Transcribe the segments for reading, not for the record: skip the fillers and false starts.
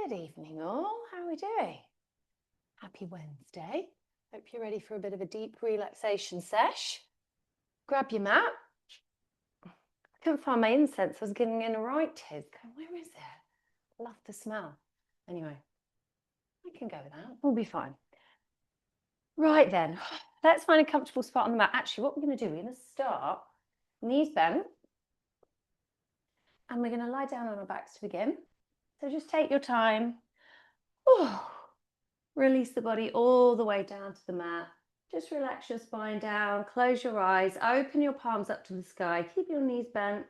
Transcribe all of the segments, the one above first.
Good evening all, how are we doing? Happy Wednesday. Hope you're ready for a bit of a deep relaxation sesh. Grab your mat. I couldn't find my incense, I was getting in a right tiz. Where is it? Love the smell. Anyway, I can go with that, we'll be fine. Right then, let's find a comfortable spot on the mat. Actually, what we're going to do, we're going to start knees bent. And we're going to lie down on our backs to begin. So just take your time. Release the body all the way down to the mat. Just relax your spine down, close your eyes, open your palms up to the sky, keep your knees bent.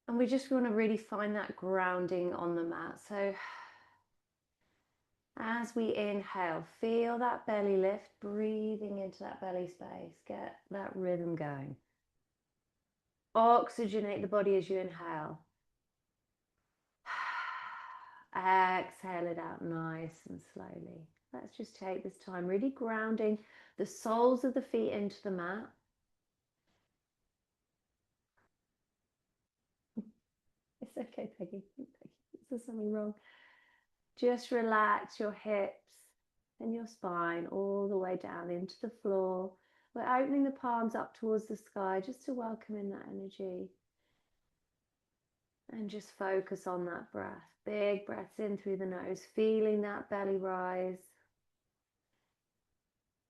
And we just want to really find that grounding on the mat. So as we inhale, feel that belly lift, breathing into that belly space, get that rhythm going. Oxygenate the body as you inhale. Exhale it out nice and slowly. Let's just take this time really grounding the soles of the feet into the mat. It's okay, Peggy. There's something wrong. Just relax your hips and your spine all the way down into the floor. We're opening the palms up towards the sky just to welcome in that energy. And just focus on that breath. Big breaths in through the nose, feeling that belly rise.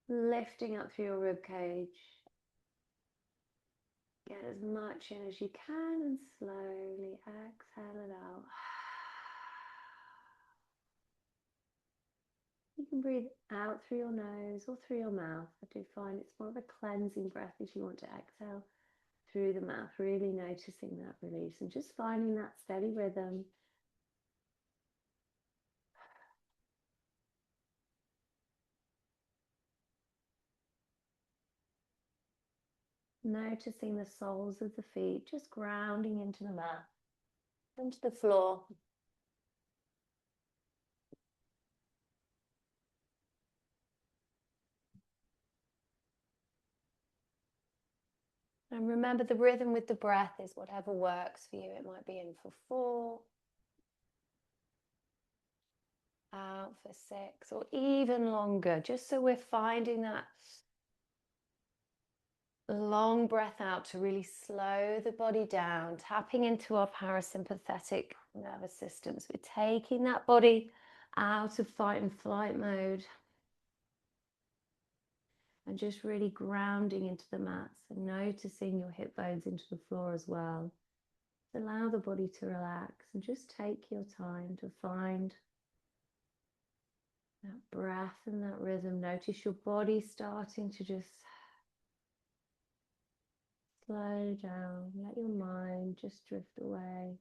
Lifting up through your rib cage. Get as much in as you can and slowly exhale it out. You can breathe out through your nose or through your mouth. I do find it's more of a cleansing breath if you want to exhale through the mouth, really noticing that release and just finding that steady rhythm. Noticing the soles of the feet, just grounding into the mat, into the floor. And remember, the rhythm with the breath is whatever works for you. It might be in for 4, out for 6, or even longer, just so we're finding that long breath out to really slow the body down, tapping into our parasympathetic nervous systems. We're taking that body out of fight and flight mode and just really grounding into the mats and noticing your hip bones into the floor as well. Allow the body to relax and just take your time to find that breath and that rhythm. Notice your body starting to just slow down. Let your mind just drift away.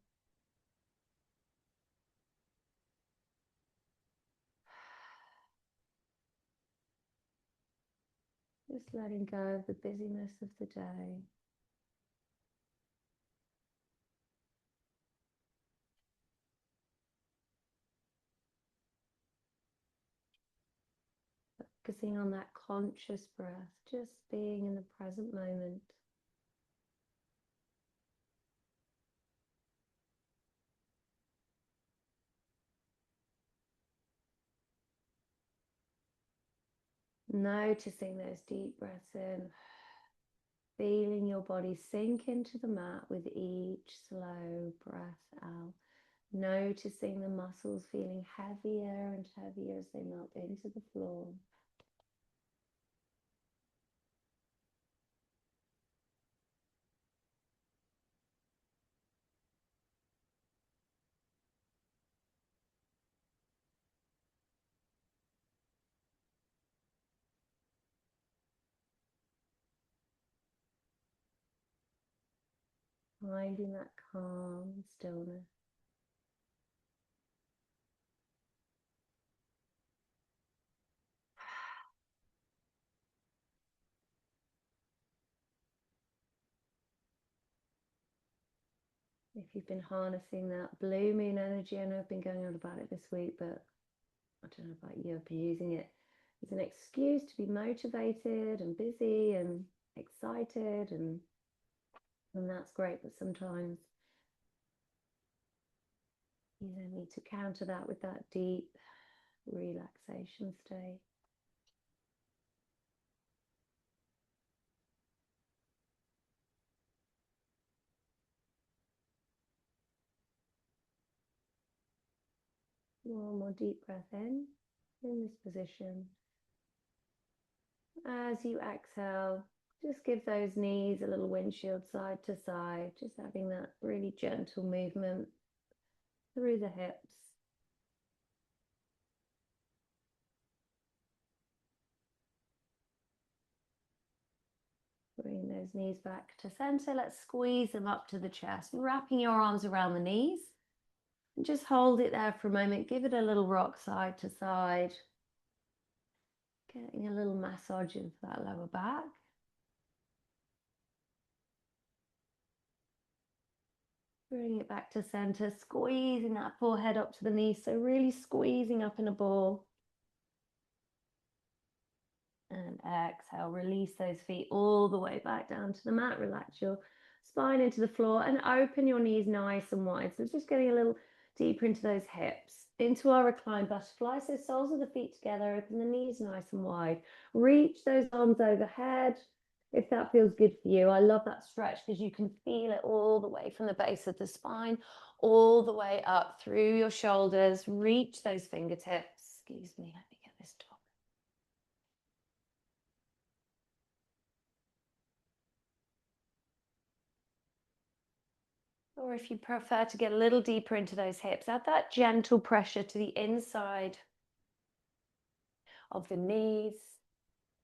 Just letting go of the busyness of the day. Focusing on that conscious breath, just being in the present moment. Noticing those deep breaths in, feeling your body sink into the mat with each slow breath out. Noticing the muscles feeling heavier and heavier as they melt into the floor. Finding that calm stillness. If you've been harnessing that blue moon energy, I know I've been going on about it this week, but I don't know about you, I've been using it as an excuse to be motivated and busy and excited, and that's great, but sometimes You then need to counter that with that deep relaxation state. One more deep breath in this position. As you exhale, just give those knees a little windshield side to side, just having that really gentle movement through the hips. Bring those knees back to center. Let's squeeze them up to the chest, wrapping your arms around the knees. And just hold it there for a moment. Give it a little rock side to side. Getting a little massage of that lower back. Bring it back to center, squeezing that forehead up to the knees. So really squeezing up in a ball. And exhale, release those feet all the way back down to the mat. Relax your spine into the floor and open your knees nice and wide. So just getting a little deeper into those hips, into our reclined butterfly. So soles of the feet together, open the knees nice and wide. Reach those arms overhead if that feels good for you. I love that stretch because you can feel it all the way from the base of the spine, all the way up through your shoulders. Reach those fingertips. Excuse me, let me get this top. Or if you prefer to get a little deeper into those hips, add that gentle pressure to the inside of the knees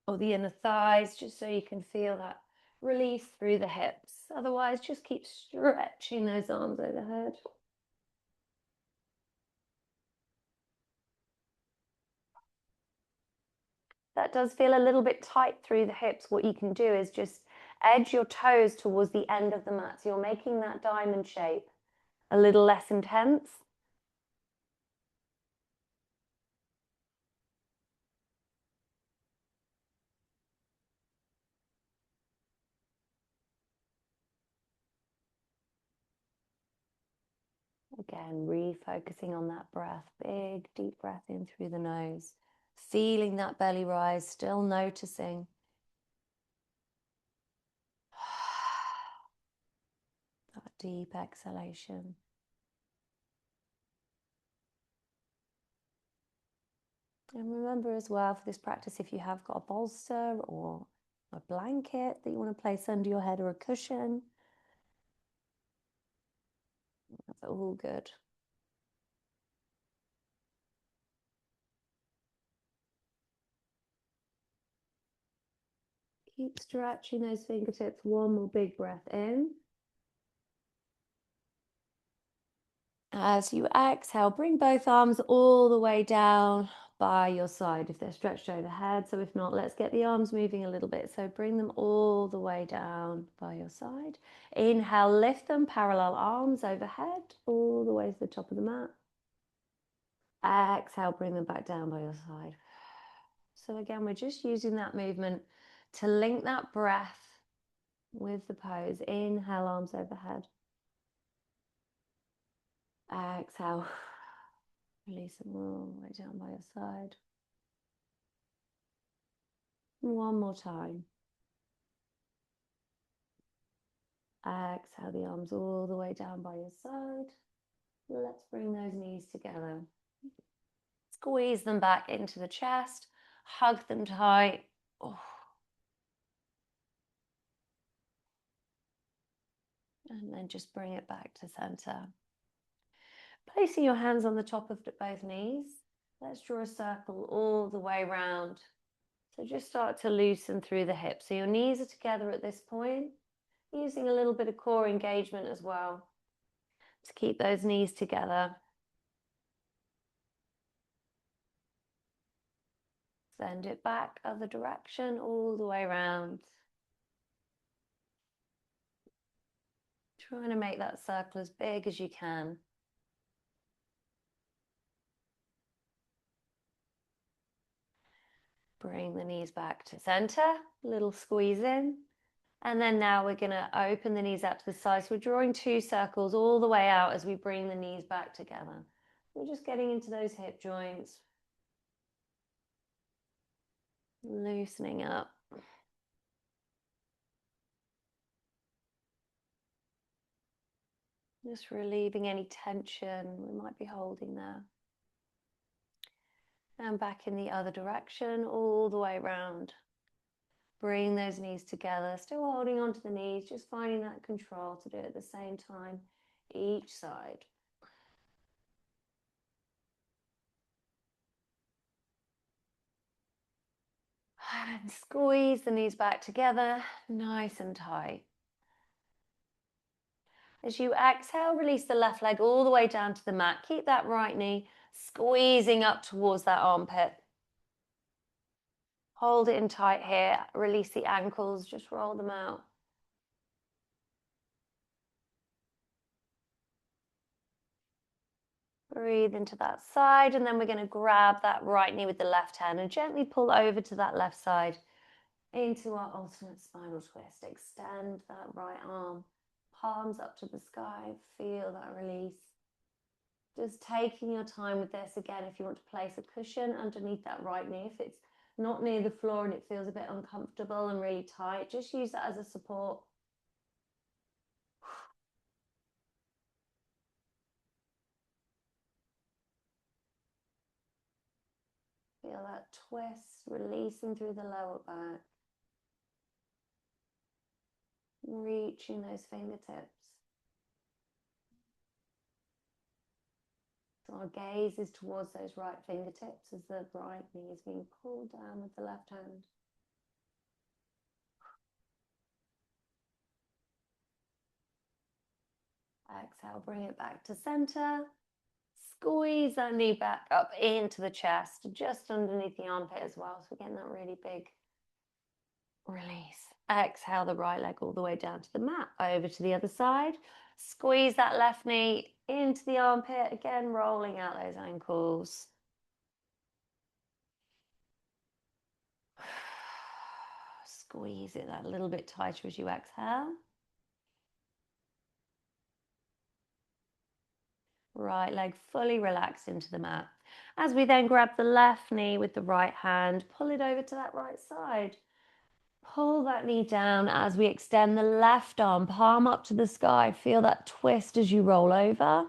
or the inner thighs, just so you can feel that release through the hips. Otherwise, just keep stretching those arms overhead. That does feel a little bit tight through the hips. What you can do is just edge your toes towards the end of the mat. So you're making that diamond shape a little less intense. Again, refocusing on that breath. Big, deep breath in through the nose. Feeling that belly rise, still noticing. That deep exhalation. And remember as well for this practice, if you have got a bolster or a blanket that you want to place under your head or a cushion, that's all good. Keep stretching those fingertips. One more big breath in. As you exhale, bring both arms all the way down by your side if they're stretched overhead. So if not, let's get the arms moving a little bit. So bring them all the way down by your side. Inhale, lift them, parallel arms overhead, all the way to the top of the mat. Exhale, bring them back down by your side. So again, we're just using that movement to link that breath with the pose. Inhale, arms overhead. Exhale, release them all the way down by your side. One more time. Exhale the arms all the way down by your side. Let's bring those knees together. Squeeze them back into the chest. Hug them tight. Oh. And then just bring it back to center. Placing your hands on the top of both knees. Let's draw a circle all the way around. So just start to loosen through the hips. So your knees are together at this point, using a little bit of core engagement as well to keep those knees together. Send it back other direction, all the way around. Trying to make that circle as big as you can. Bring the knees back to center, little squeeze in. And then now we're going to open the knees out to the side. So we're drawing 2 circles all the way out as we bring the knees back together. We're just getting into those hip joints. Loosening up. Just relieving any tension we might be holding there. And back in the other direction, all the way around. Bring those knees together, still holding onto the knees, just finding that control to do it at the same time, each side. And squeeze the knees back together, nice and tight. As you exhale, release the left leg all the way down to the mat. Keep that right knee squeezing up towards that armpit. Hold it in tight here. Release the ankles, just roll them out. Breathe into that side, and then we're going to grab that right knee with the left hand and gently pull over to that left side into our alternate spinal twist. Extend that right arm, palms up to the sky. Feel that release. Just taking your time with this. Again, if you want to place a cushion underneath that right knee, if it's not near the floor and it feels a bit uncomfortable and really tight, just use that as a support. Feel that twist, releasing through the lower back. Reaching those fingertips. So our gaze is towards those right fingertips as the right knee is being pulled down with the left hand. Exhale, bring it back to center. Squeeze that knee back up into the chest, just underneath the armpit as well. So we're getting that really big release. Exhale the right leg all the way down to the mat, over to the other side. Squeeze that left knee into the armpit, again rolling out those ankles. Squeeze it a little bit tighter as you exhale. Right leg fully relaxed into the mat. As we then grab the left knee with the right hand, pull it over to that right side. Pull that knee down as we extend the left arm, palm up to the sky. Feel that twist as you roll over.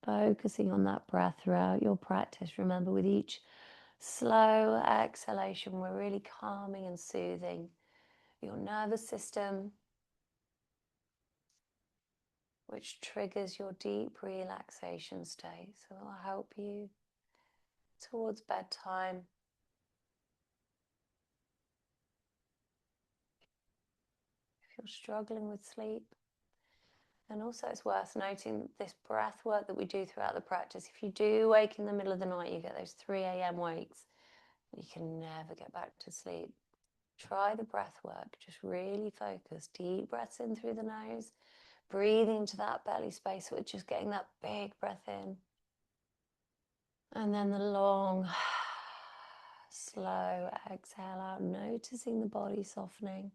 Focusing on that breath throughout your practice. Remember, with each slow exhalation, we're really calming and soothing your nervous system, which triggers your deep relaxation state. So it'll help you towards bedtime. If you're struggling with sleep. And also it's worth noting this breath work that we do throughout the practice. If you do wake in the middle of the night, you get those 3 a.m. wakes, you can never get back to sleep. Try the breath work. Just really focus. Deep breaths in through the nose. Breathing into that belly space. So we're just getting that big breath in. And then the long, slow exhale out. Noticing the body softening.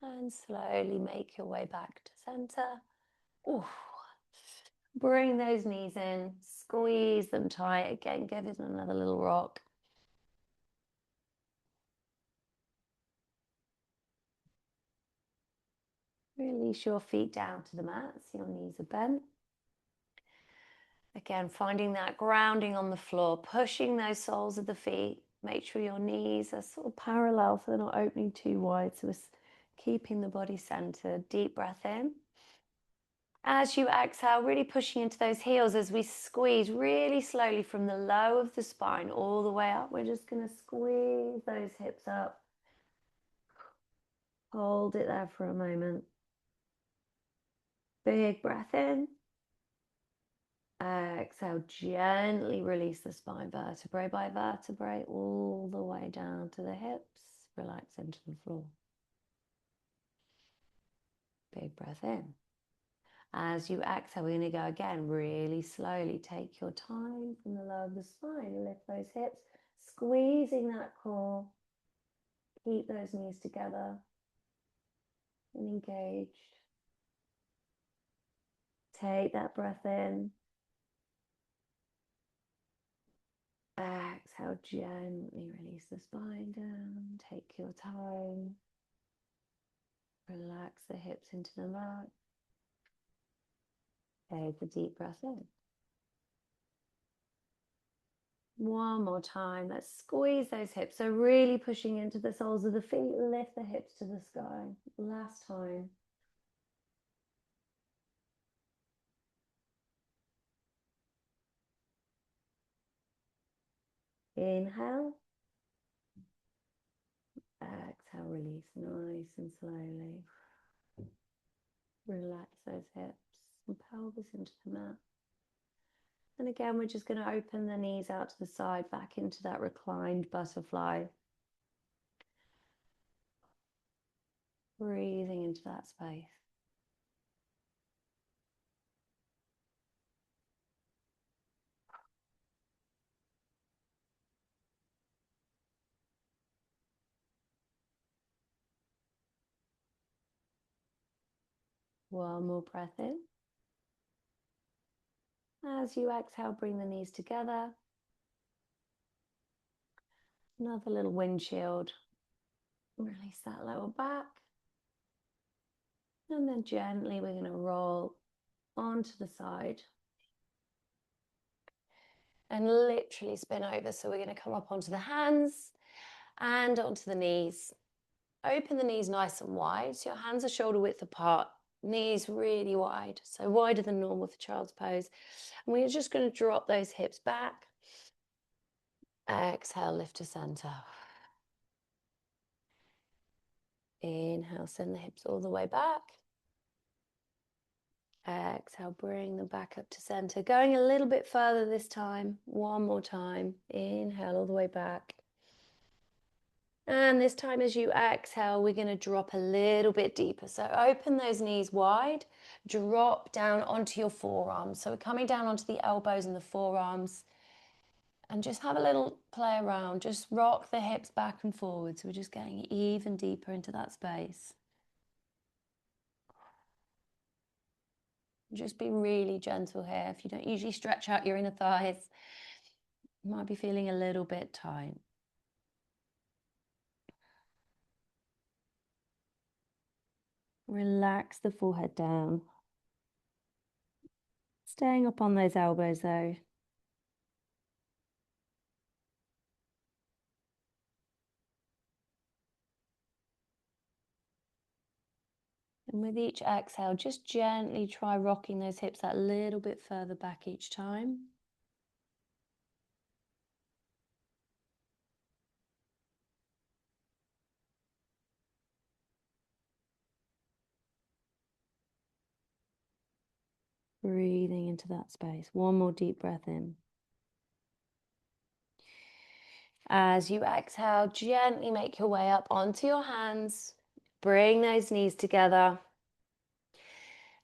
And slowly make your way back to center. Ooh. Bring those knees in, squeeze them tight. Again, give it another little rock. Release your feet down to the mat so your knees are bent. Again, finding that grounding on the floor, pushing those soles of the feet. Make sure your knees are sort of parallel so they're not opening too wide. So it's keeping the body centered. Deep breath in. As you exhale, really pushing into those heels as we squeeze really slowly from the low of the spine all the way up. We're just going to squeeze those hips up. Hold it there for a moment. Big breath in. Exhale, gently release the spine vertebrae by vertebrae all the way down to the hips. relax into the floor. Big breath in. As you exhale, we're going to go again really slowly. Take your time from the low of the spine. Lift those hips, squeezing that core. Keep those knees together and engaged. Take that breath in. Exhale, gently release the spine down. Take your time. Relax the hips into the mat. Take a deep breath in. One more time. Let's squeeze those hips. So really pushing into the soles of the feet. Lift the hips to the sky. Last time. Inhale. Exhale, release nice and slowly. Relax those hips and pelvis into the mat. And again, we're just going to open the knees out to the side, back into that reclined butterfly. Breathing into that space. One more breath in. As you exhale, bring the knees together. Another little windshield. Release that lower back. And then gently we're going to roll onto the side. And literally spin over. So we're going to come up onto the hands and onto the knees. Open the knees nice and wide. So your hands are shoulder width apart. Knees really wide. So wider than normal for child's pose. And we're just going to drop those hips back. Exhale, lift to center. Inhale, send the hips all the way back. Exhale, bring them back up to center. Going a little bit further this time. One more time. Inhale all the way back. And this time as you exhale, we're going to drop a little bit deeper. So open those knees wide. Drop down onto your forearms. So we're coming down onto the elbows and the forearms. And just have a little play around. Just rock the hips back and forward. So we're just getting even deeper into that space. Just be really gentle here. If you don't usually stretch out your inner thighs, you might be feeling a little bit tight. Relax the forehead down. Staying up on those elbows though. And with each exhale, just gently try rocking those hips that little bit further back each time. Breathing into that space. One more deep breath in. As you exhale, gently make your way up onto your hands. Bring those knees together.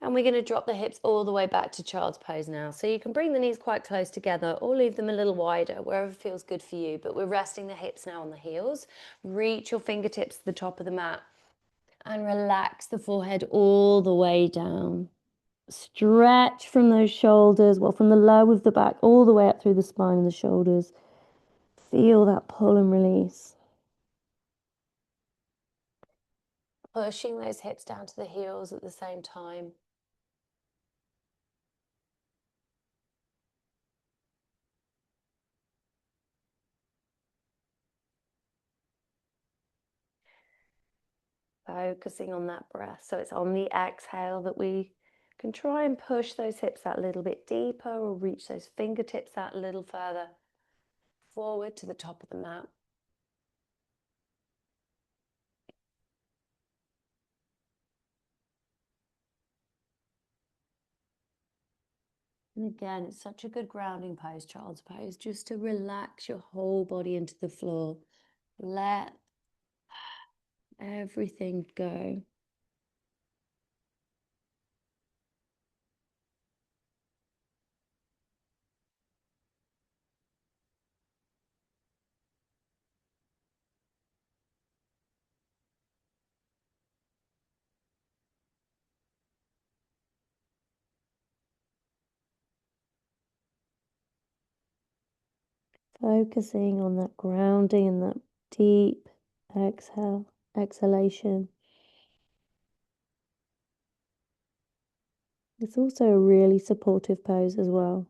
And we're going to drop the hips all the way back to child's pose now. So you can bring the knees quite close together or leave them a little wider, wherever feels good for you. But we're resting the hips now on the heels. Reach your fingertips to the top of the mat and relax the forehead all the way down. Stretch from those shoulders, well, from the low of the back all the way up through the spine and the shoulders. Feel that pull and release. Pushing those hips down to the heels at the same time. Focusing on that breath. So it's on the exhale that we can try and push those hips that little bit deeper or reach those fingertips that little further forward to the top of the mat. And again, it's such a good grounding pose, child's pose, just to relax your whole body into the floor. Let everything go. Focusing on that grounding and that deep exhalation. It's also a really supportive pose as well.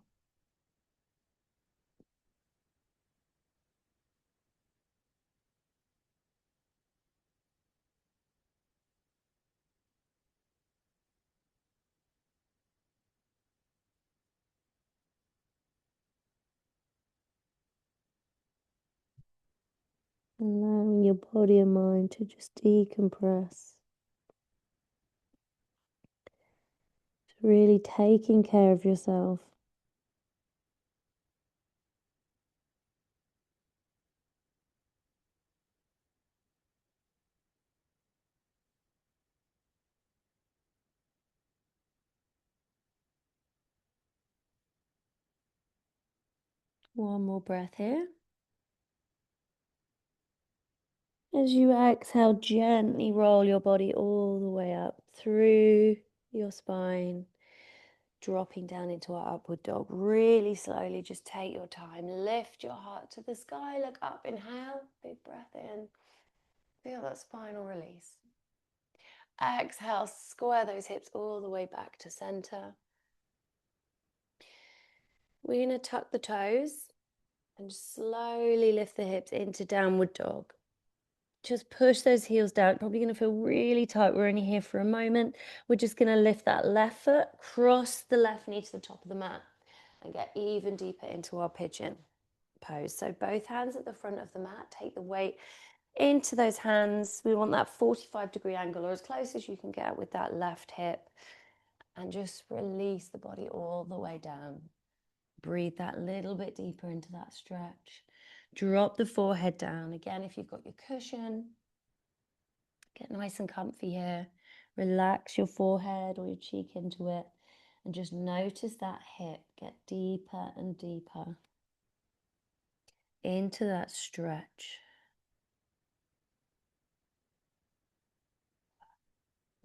Allowing your body and mind to just decompress. Really taking care of yourself. One more breath here. As you exhale, gently roll your body all the way up through your spine, dropping down into our upward dog. Really slowly, just take your time. Lift your heart to the sky, look up, inhale, big breath in. Feel that spinal release. Exhale, square those hips all the way back to center. We're going to tuck the toes and slowly lift the hips into downward dog. Just push those heels down. Probably going to feel really tight. We're only here for a moment. We're just going to lift that left foot, cross the left knee to the top of the mat, and get even deeper into our pigeon pose. So both hands at the front of the mat. Take the weight into those hands. We want that 45-degree angle, or as close as you can get with that left hip. And just release the body all the way down. Breathe that little bit deeper into that stretch. Drop the forehead down. Again, if you've got your cushion, get nice and comfy here. Relax your forehead or your cheek into it. And just notice that hip get deeper and deeper into that stretch.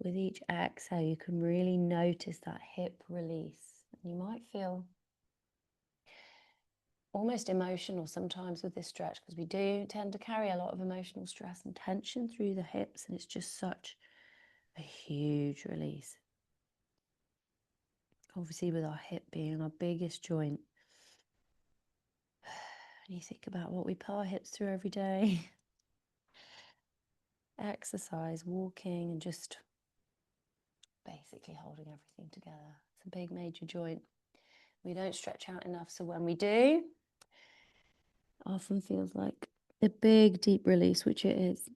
With each exhale, you can really notice that hip release. And you might feel almost emotional sometimes with this stretch, because we do tend to carry a lot of emotional stress and tension through the hips, and it's just such a huge release. Obviously, with our hip being our biggest joint, and you think about what we put our hips through every day. Exercise, walking, and just basically holding everything together. It's a big major joint. We don't stretch out enough, so when we do, often feels like a big deep release, which it is.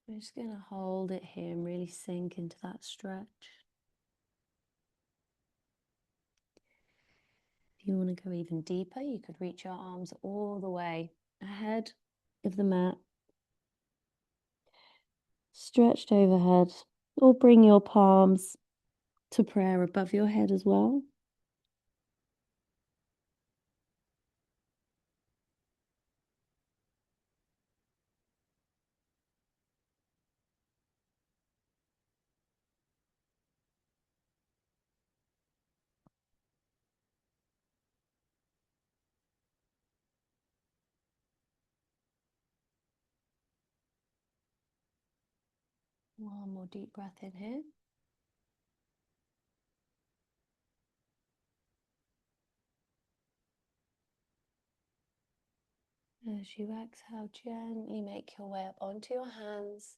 We're just going to hold it here and really sink into that stretch. If you want to go even deeper, you could reach your arms all the way ahead of the mat, stretched overhead, or bring your palms to prayer above your head as well. One more deep breath in here. As you exhale, gently make your way up onto your hands.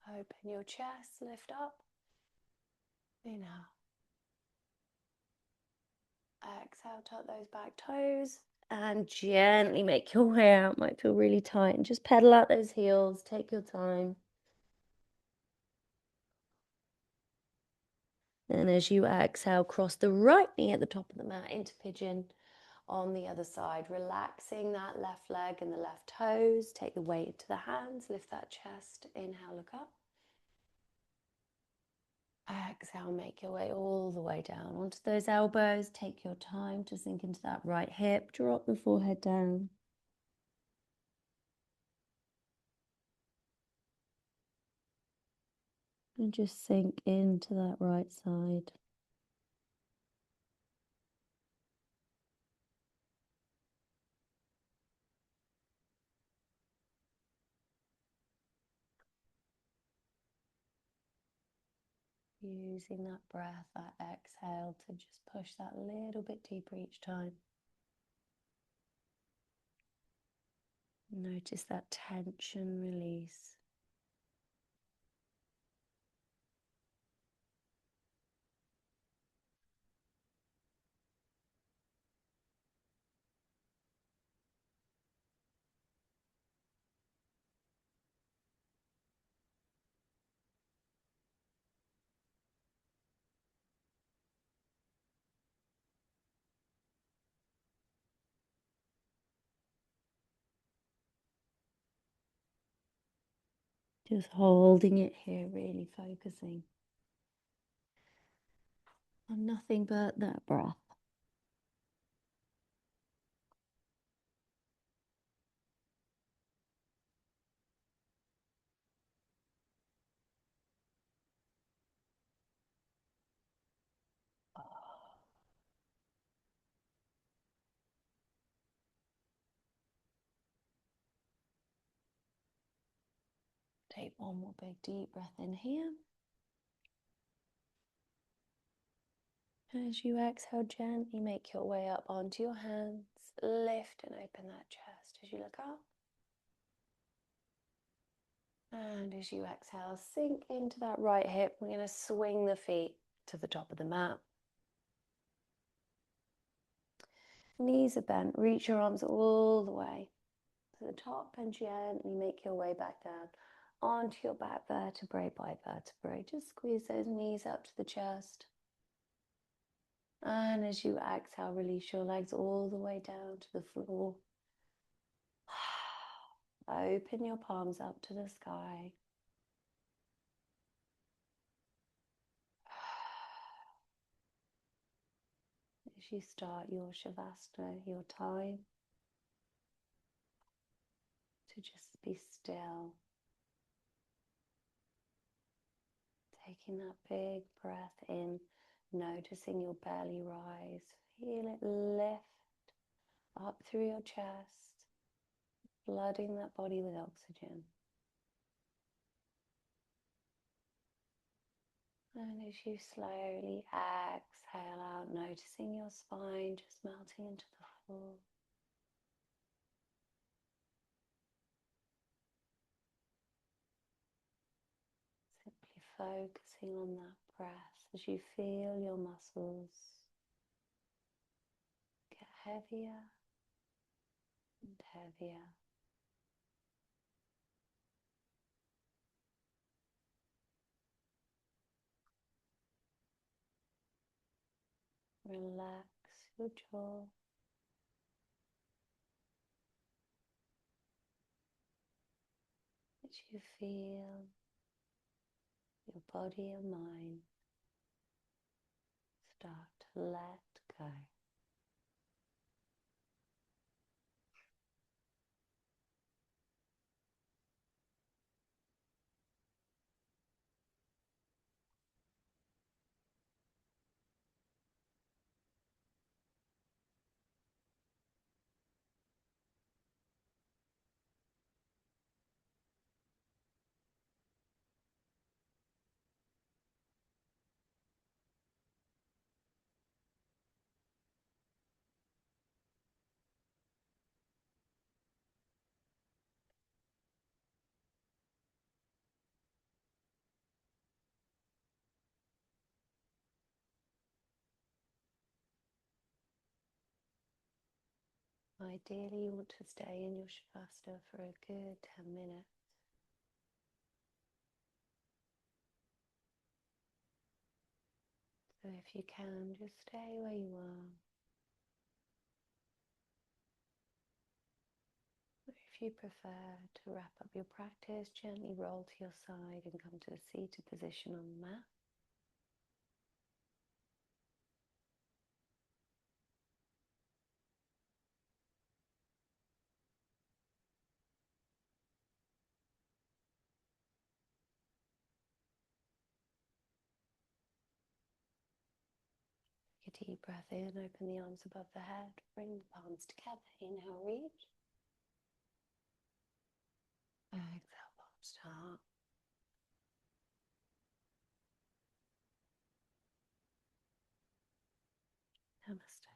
Open your chest, lift up. Inhale. Exhale, tuck those back toes. And gently make your way out. Might feel really tight. And just pedal out those heels. Take your time. And as you exhale, cross the right knee at the top of the mat into pigeon on the other side, relaxing that left leg and the left toes. Take the weight into the hands, lift that chest, inhale, look up. Exhale, make your way all the way down onto those elbows. Take your time to sink into that right hip, drop the forehead down. And just sink into that right side. Using that breath, that exhale to just push that little bit deeper each time. Notice that tension release. Just holding it here, really focusing on nothing but that breath. Take one more big deep breath in here. As you exhale, gently make your way up onto your hands. Lift and open that chest as you look up. And as you exhale, sink into that right hip. We're going to swing the feet to the top of the mat. Knees are bent. Reach your arms all the way to the top and gently make your way back down onto your back vertebrae by vertebrae. Just squeeze those knees up to the chest. And as you exhale, release your legs all the way down to the floor. Open your palms up to the sky. As you start your Shavasana, your time to just be still. Taking that big breath in, noticing your belly rise. Feel it lift up through your chest, flooding that body with oxygen. And as you slowly exhale out, noticing your spine just melting into the floor. Simply focusing on that breath as you feel your muscles get heavier and heavier. Relax your jaw. As you feel your body and mind start to let go. Ideally, you want to stay in your Shavasana for a good 10 minutes. So if you can, just stay where you are. If you prefer to wrap up your practice, gently roll to your side and come to a seated position on the mat. Take a deep breath in, open the arms above the head, bring the palms together, inhale, reach. Exhale, palms to heart. Namaste.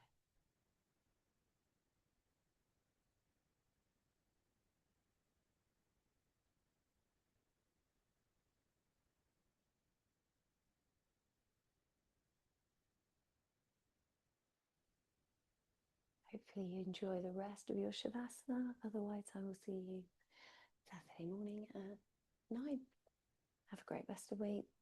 Hopefully you enjoy the rest of your Shavasana. Otherwise, I will see you Saturday morning at 9. Have a great rest of the week.